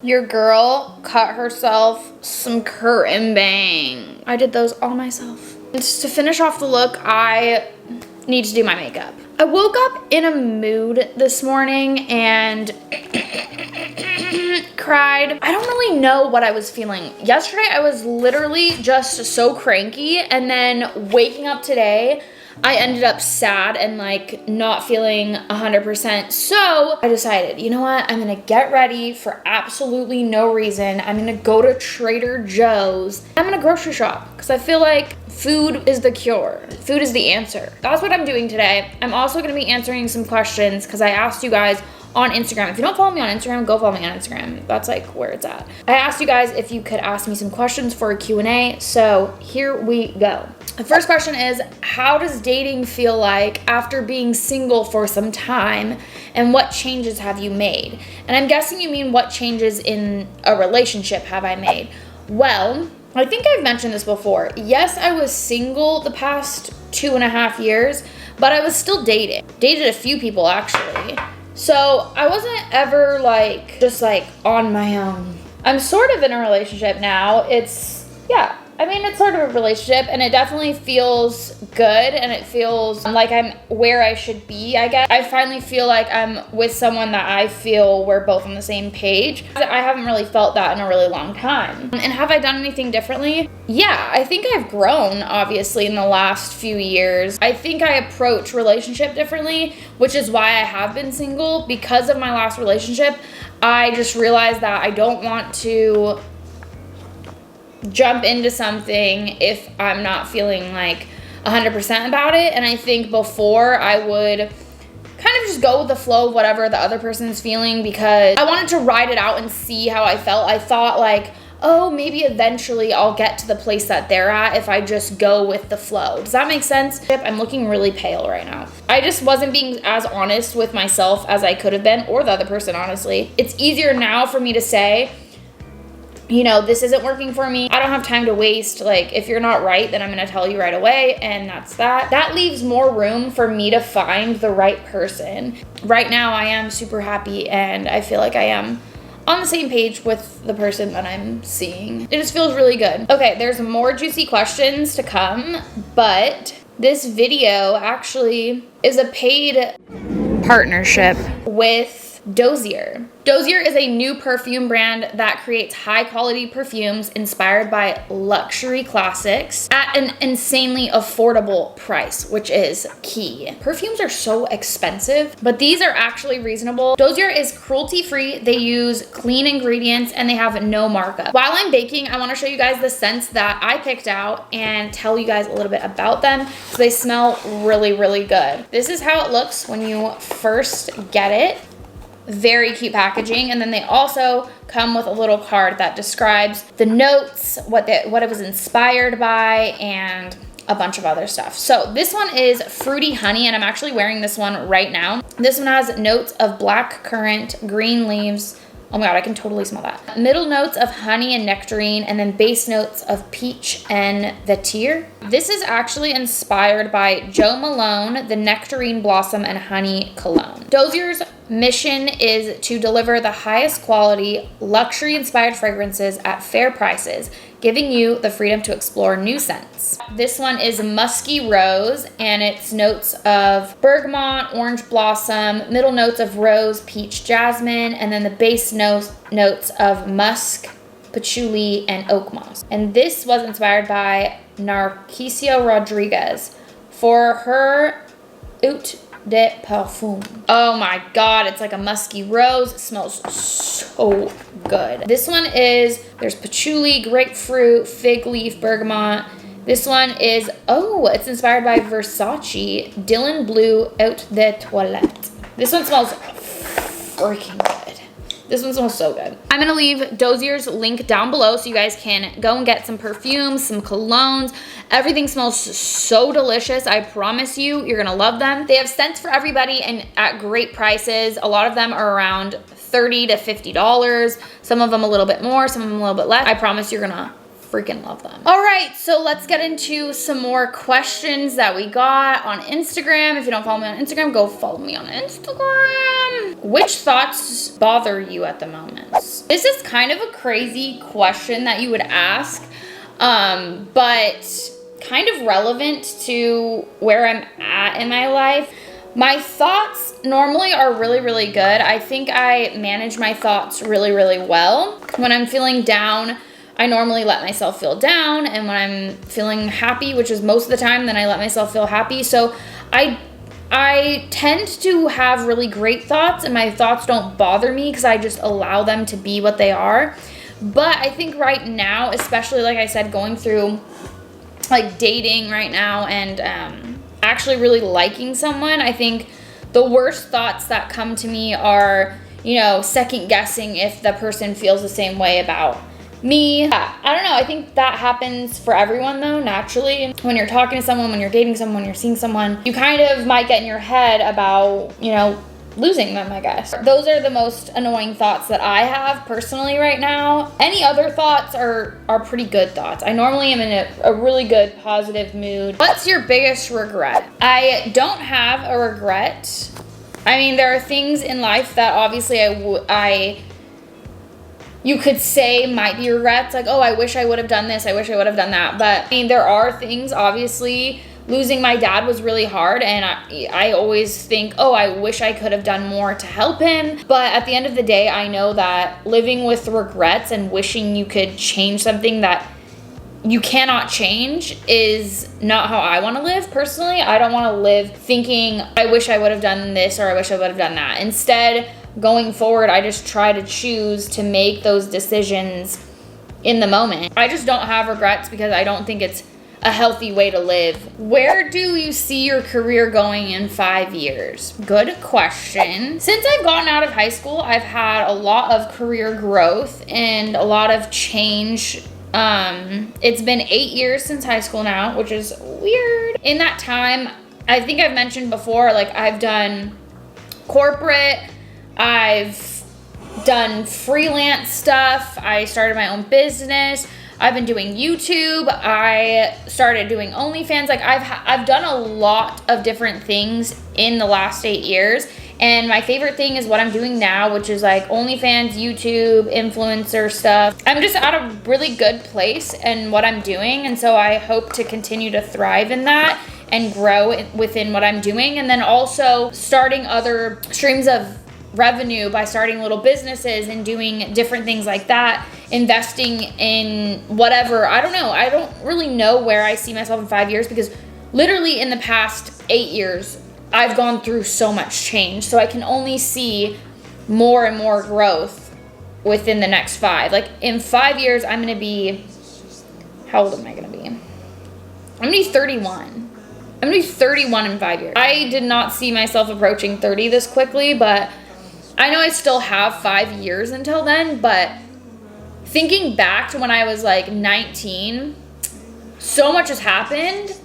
Your girl cut herself some Grwm bang. I did those all myself. And just to finish off the look, I need to do my makeup. I woke up in a mood this morning and cried. I don't really know what I was feeling. Yesterday, I was literally just so cranky, and then waking up today, I ended up sad and like not feeling 100%. So I decided, you know what? I'm gonna get ready for absolutely no reason. I'm gonna go to Trader Joe's. I'm gonna grocery shop because I feel like food is the cure. Food is the answer. That's what I'm doing today. I'm also gonna be answering some questions because I asked you guys on Instagram. If you don't follow me on Instagram, go follow me on Instagram. That's like where it's at. I asked you guys if you could ask me some questions for a Q&A, so here we go. The first question is, how does dating feel like after being single for some time, and what changes have you made? And I'm guessing you mean what changes in a relationship have I made? Well, I think I've mentioned this before. Yes, I was single the past 2.5 years, but I was still dating. Dated a few people actually. So I wasn't ever like, just like on my own. I'm sort of in a relationship now. It's sort of a relationship, and it definitely feels good, and it feels like I'm where I should be, I guess. I finally feel like I'm with someone that I feel we're both on the same page. I haven't really felt that in a really long time. And have I done anything differently? Yeah, I think I've grown, obviously, in the last few years. I think I approach relationship differently, which is why I have been single. Because of my last relationship, I just realized that I don't want to jump into something if I'm not feeling like 100% about it. And I think before I would kind of just go with the flow of whatever the other person's feeling, because I wanted to ride it out and see how I felt. I thought like, oh, maybe eventually I'll get to the place that they're at if I just go with the flow. Does that make sense? I'm looking really pale right now. I just wasn't being as honest with myself as I could have been, or the other person, honestly. It's easier now for me to say, you know, this isn't working for me. I don't have time to waste. Like, if you're not right, then I'm gonna tell you right away, and that's that. That leaves more room for me to find the right person. Right now, I am super happy, and I feel like I am on the same page with the person that I'm seeing. It just feels really good. Okay, there's more juicy questions to come, but this video actually is a paid partnership with Dozier. Dozier is a new perfume brand that creates high quality perfumes inspired by luxury classics at an insanely affordable price, which is key. Perfumes are so expensive, but these are actually reasonable. Dozier is cruelty free. They use clean ingredients and they have no markup. While I'm baking, I want to show you guys the scents that I picked out and tell you guys a little bit about them, because they smell really, really good. This is how it looks when you first get it. Very cute packaging, and then they also come with a little card that describes the notes, what it was inspired by, and a bunch of other stuff. So this one is fruity honey, and I'm actually wearing this one right now. This one has notes of black currant, green leaves. Oh my God, I can totally smell that. Middle notes of honey and nectarine, and then base notes of peach and vetiver. This is actually inspired by Jo Malone, the Nectarine Blossom and Honey Cologne. Dozier's mission is to deliver the highest quality, luxury-inspired fragrances at fair prices, giving you the freedom to explore new scents. This one is Musky Rose, and it's notes of bergamot, orange blossom, middle notes of rose, peach, jasmine, and then the base notes of musk, patchouli, and oak moss. And this was inspired by Narciso Rodriguez for her Oud de Parfum. Oh my God, it's like a musky rose. It smells so good. This one is, there's patchouli, grapefruit, fig leaf, bergamot. This one is, it's inspired by Versace, Dylan Blue Eau de Toilette. This one smells freaking good. This one smells so good. I'm gonna leave Dozier's link down below so you guys can go and get some perfumes, some colognes. Everything smells so delicious. I promise you, you're gonna love them. They have scents for everybody and at great prices. A lot of them are around $30 to $50. Some of them a little bit more, some of them a little bit less. I promise you're gonna freaking love them. All right, so let's get into some more questions that we got on Instagram. If you don't follow me on Instagram, go follow me on Instagram. Which thoughts bother you at the moment? This is kind of a crazy question that you would ask, but kind of relevant to where I'm at in my life. My thoughts normally are really, really good. I think I manage my thoughts really, really well. When I'm feeling down, I normally let myself feel down, and when I'm feeling happy, which is most of the time, then I let myself feel happy. So I tend to have really great thoughts, and my thoughts don't bother me because I just allow them to be what they are. But I think right now, especially like I said, going through like dating right now and actually really liking someone, I think the worst thoughts that come to me are, you know, second guessing if the person feels the same way about me. Yeah, I don't know. I think that happens for everyone though, naturally. When you're talking to someone, when you're dating someone, when you're seeing someone, you kind of might get in your head about, you know, losing them, I guess. Those are the most annoying thoughts that I have personally right now. Any other thoughts are pretty good thoughts. I normally am in a really good positive mood. What's your biggest regret? I don't have a regret. I mean, there are things in life that obviously you could say might be regrets, like, oh, I wish I would have done this, I wish I would have done that. But I mean, there are things, obviously. Losing my dad was really hard, and I always think, oh, I wish I could have done more to help him. But at the end of the day, I know that living with regrets and wishing you could change something that you cannot change is not how I want to live. Personally, I don't want to live thinking, I wish I would have done this or I wish I would have done that. Instead, going forward, I just try to choose to make those decisions in the moment. I just don't have regrets because I don't think it's a healthy way to live. Where do you see your career going in 5 years? Good question. Since I've gotten out of high school, I've had a lot of career growth and a lot of change. It's been 8 years since high school now, which is weird. In that time, I think I've mentioned before, like I've done corporate, I've done freelance stuff, I started my own business, I've been doing YouTube, I started doing OnlyFans. Like I've done a lot of different things in the last 8 years. And my favorite thing is what I'm doing now, which is like OnlyFans, YouTube, influencer stuff. I'm just at a really good place in what I'm doing. And so I hope to continue to thrive in that and grow within what I'm doing. And then also starting other streams of revenue by starting little businesses and doing different things like that, investing in whatever. I don't know. I don't really know where I see myself in 5 years because literally in the past 8 years, I've gone through so much change. So I can only see more and more growth within the next 5. Like in 5 years, I'm going to be, how old am I going to be? I'm going to be 31. I'm going to be 31 in 5 years. I did not see myself approaching 30 this quickly, but I know I still have 5 years until then, but thinking back to when I was like 19, so much has happened,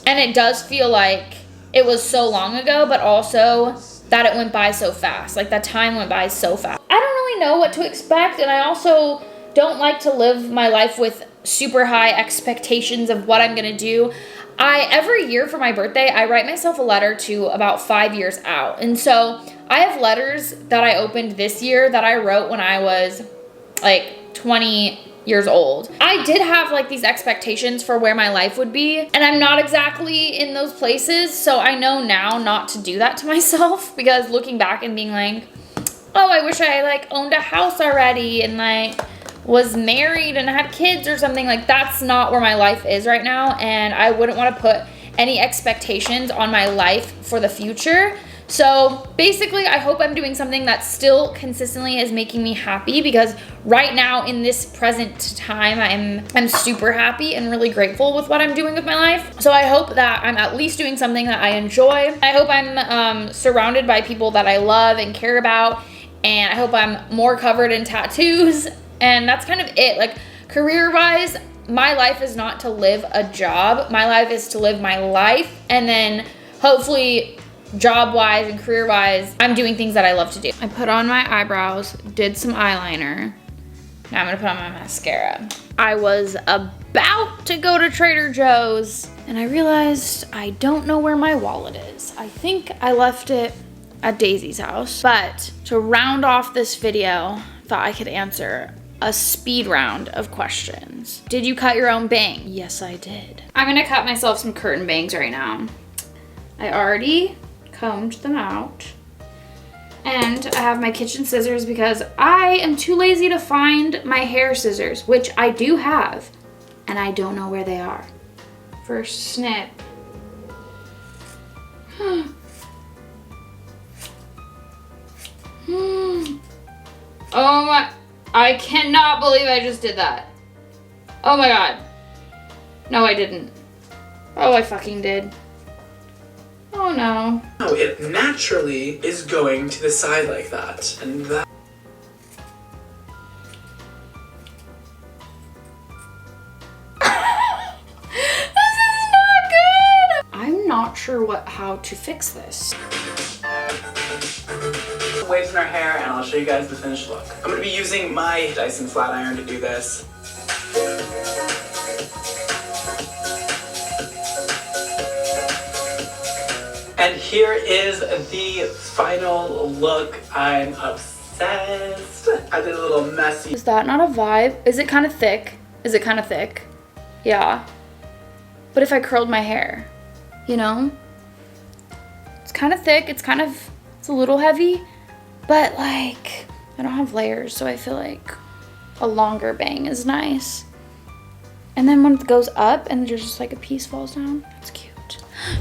and it does feel like it was so long ago, but also that it went by so fast. Like that time went by so fast. I don't really know what to expect, and I also don't like to live my life with super high expectations of what I'm gonna do. Every year for my birthday, I write myself a letter to about 5 years out. And so I have letters that I opened this year that I wrote when I was like 20 years old. I did have like these expectations for where my life would be, and I'm not exactly in those places. So I know now not to do that to myself, because looking back and being like, oh, I wish I like owned a house already and like was married and had kids or something. Like that's not where my life is right now, and I wouldn't want to put any expectations on my life for the future. So basically, I hope I'm doing something that still consistently is making me happy, because right now in this present time, I'm super happy and really grateful with what I'm doing with my life. So I hope that I'm at least doing something that I enjoy. I hope I'm surrounded by people that I love and care about, and I hope I'm more covered in tattoos. And that's kind of it. Like career-wise, my life is not to live a job. My life is to live my life, and then hopefully job-wise and career-wise, I'm doing things that I love to do. I put on my eyebrows, did some eyeliner, Now I'm gonna put on my mascara. I was about to go to Trader Joe's and I realized I don't know where my wallet is. I think I left it at Daisy's house. But to round off this video, thought I could answer a speed round of questions. Did you cut your own bang? Yes, I did. I'm gonna cut myself some curtain bangs right now. I already combed them out. And I have my kitchen scissors because I am too lazy to find my hair scissors, which I do have, and I don't know where they are. First snip. Oh my, I cannot believe I just did that. Oh my God. No, I didn't. Oh, I fucking did. Oh no. No, it naturally is going to the side like that. And that. This is not good. I'm not sure how to fix this. Waves in our hair, and I'll show you guys the finished look. I'm gonna be using my Dyson flat iron to do this. And here is the final look. I'm obsessed. I did a little messy. Is that not a vibe? Is it kind of thick? Is it kind of thick? Yeah. But if I curled my hair, you know? It's kind of thick. It's a little heavy, but like, I don't have layers, so I feel like a longer bang is nice. And then when it goes up and there's just like a piece falls down, that's cute.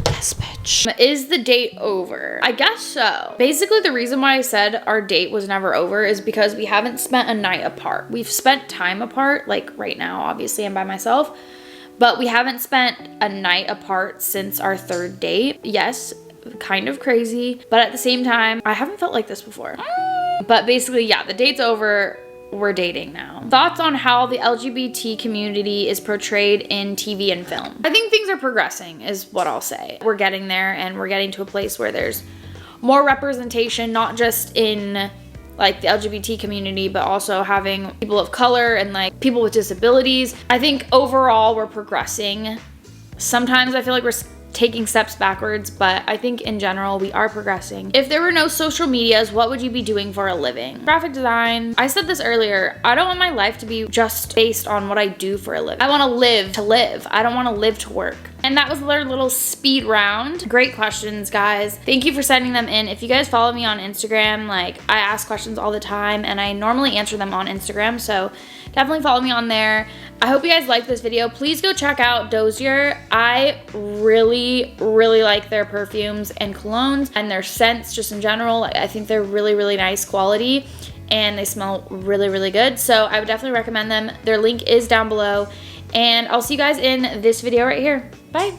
Yes, bitch. Is the date over? I guess so. Basically, the reason why I said our date was never over is because we haven't spent a night apart. We've spent time apart, like right now, obviously I'm by myself, but we haven't spent a night apart since our third date. Yes, kind of crazy, but at the same time, I haven't felt like this before. But basically, yeah, the date's over. We're dating now. Thoughts on how the LGBT community is portrayed in TV and film? I think things are progressing is what I'll say. We're getting there, and we're getting to a place where there's more representation, not just in like the LGBT community, but also having people of color and like people with disabilities. I think overall we're progressing. Sometimes I feel like we're taking steps backwards, but I think in general we are progressing. If there were no social medias, what would you be doing for a living? Graphic design. I said this earlier, I don't want my life to be just based on what I do for a living. I want to live. I don't want to live to work. And that was their little speed round. Great questions, guys. Thank you for sending them in. If you guys follow me on Instagram, like I ask questions all the time and I normally answer them on Instagram, so definitely follow me on there. I hope you guys liked this video. Please go check out Dozier. I really like their perfumes and colognes and their scents just in general. I think they're really nice quality and they smell really good. So I would definitely recommend them. Their link is down below and I'll see you guys in this video right here. Bye.